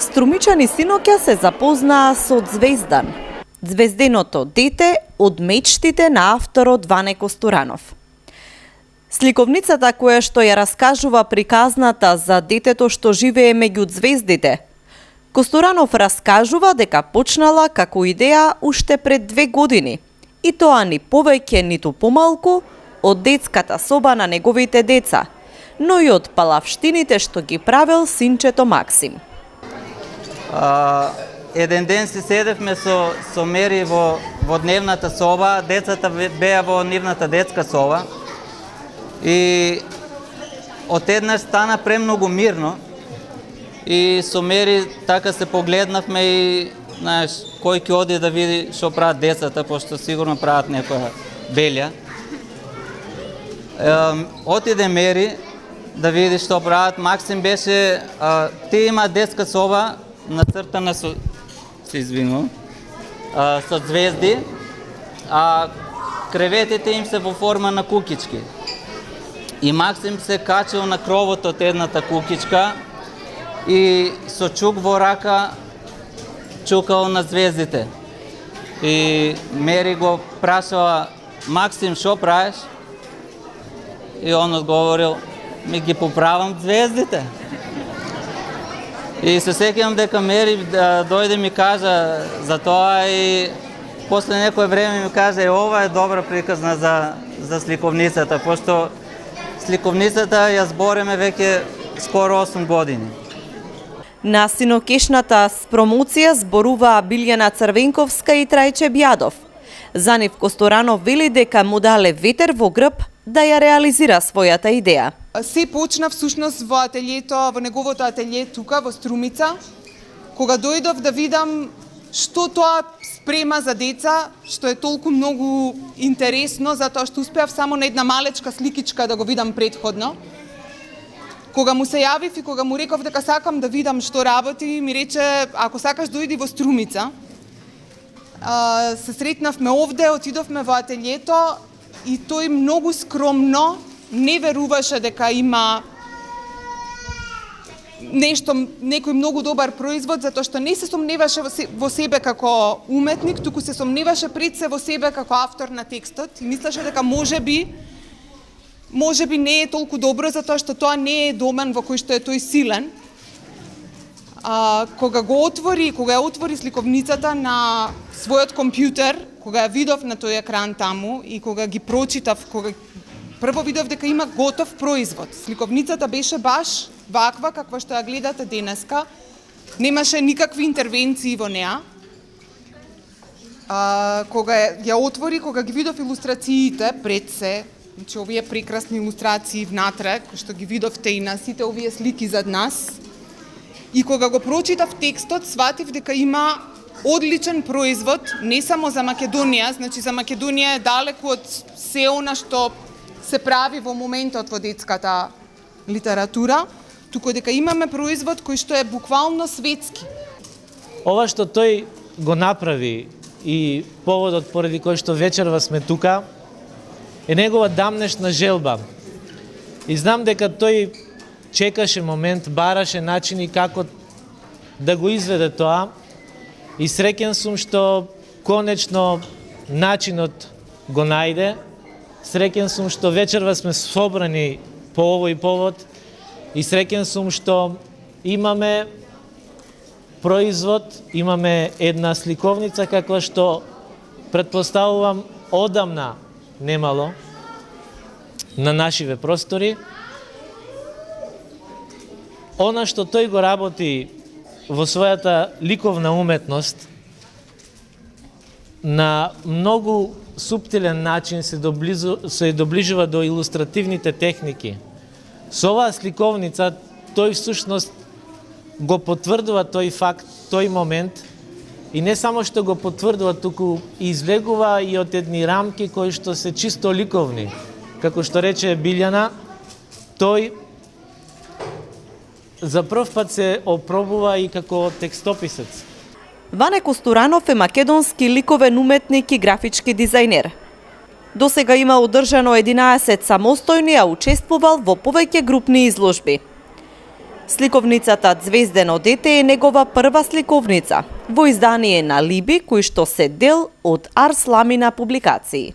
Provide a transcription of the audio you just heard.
Струмичани синоќа се запознаа со Звездан, звезденото дете од мечтите на авторот Ване Костуранов. Сликовницата која што ја раскажува приказната за детето што живее меѓу звездите, Костуранов раскажува дека почнала како идеја уште пред 2 години, и тоа ни повеќе ниту помалку од детската соба на неговите деца, но и од палавштините што ги правел синчето Максим. Еден ден си седевме со Мери во дневната соба, децата беа во нивната детска соба и одеднаш стана премногу мирно и со Мери така се погледнавме и знаеш, кој ќе оди да види што прават децата, пошто сигурно прават некоја белја. Отиде Мери да види што прават. Максим беше, тие има детска соба нацртана со звезди, а креветите им се во форма на кукички. И Максим се качил на кровот од едната кукичка и со чук во рака чукал на звездите. И Мери го прашала: Максим, што правиш? И он одговорил: ми ги поправам звездите. И се сеќавам дека Мери дојде ми кажа за тоа и после некое време ми кажа: ова е добра приказна за сликовницата, пошто сликовницата ја збореме веќе скоро 8 години. На синокешната промоција зборуваа Билјана Црвенковска и Трајче Бјадов. За нив Костуранов вели дека му дале ветер во грб да ја реализира својата идеја. Се почна всушност во ателието, во неговото ателие тука во Струмица, кога дојдов да видам што тоа спрема за деца, што е толку многу интересно, затоа што успеав само на една малечка сликичка да го видам предходно. Кога му се јавив и кога му реков дека сакам да видам што работи, ми рече: ако сакаш дојди во Струмица. Се сретнавме овде, отидовме во ателието и тој многу скромно не веруваше дека има некој многу добар производ, затоа што не се сомневаше во себе како уметник, туку се сомневаше пред се во себе како автор на текстот и мислеше дека можеби не е толку добро, затоа што тоа не е домен во кој што е тој силен. Кога ја отвори сликовницата на својот компјутер, кога ја видов на тој екран таму и кога ги прочитав, прво видов дека има готов производ. Сликовницата беше баш ваква каква што ја гледате денеска. Немаше никакви интервенции во неа. Кога ја отвори, кога ги видов илустрациите пред се, значи овие прекрасни илустрации внатре, кои што ги видовте и на сите овие слики зад нас, и кога го прочитав текстот, сватив дека има одличен производ, не само за Македонија, значи за Македонија е далеку од се она што се прави во моментот во детската литература, туку дека имаме производ кој што е буквално светски. Ова што тој го направи и поводот поради кој што вечерва сме тука е негова дамнешна желба. И знам дека тој чекаше момент, бараше начини како да го изведе тоа и среќен сум што конечно начинот го најде. Среќен сум што вечерва сме собрани по овој повод и среќен сум што имаме производ, имаме една сликовница каква што претпоставувам одамна немало на нашиве простори. Она што тој го работи во својата ликовна уметност на многу суптилен начин се доближува до илустративните техники. Со оваа сликовница тој всушност го потврдува тој факт, тој момент и не само што го потврдува, туку излегува и од едни рамки кои што се чисто ликовни. Како што рече Билјана, тој за прв пат се опробува и како текстописец. Ване Костуранов е македонски ликовен уметник и графички дизајнер. Досега има одржано 11 самостојни, а учествувал во повеќе групни изложби. Сликовницата Звездено дете е негова прва сликовница во издание на Либи, кој што се дел од Арс Ламина публикации.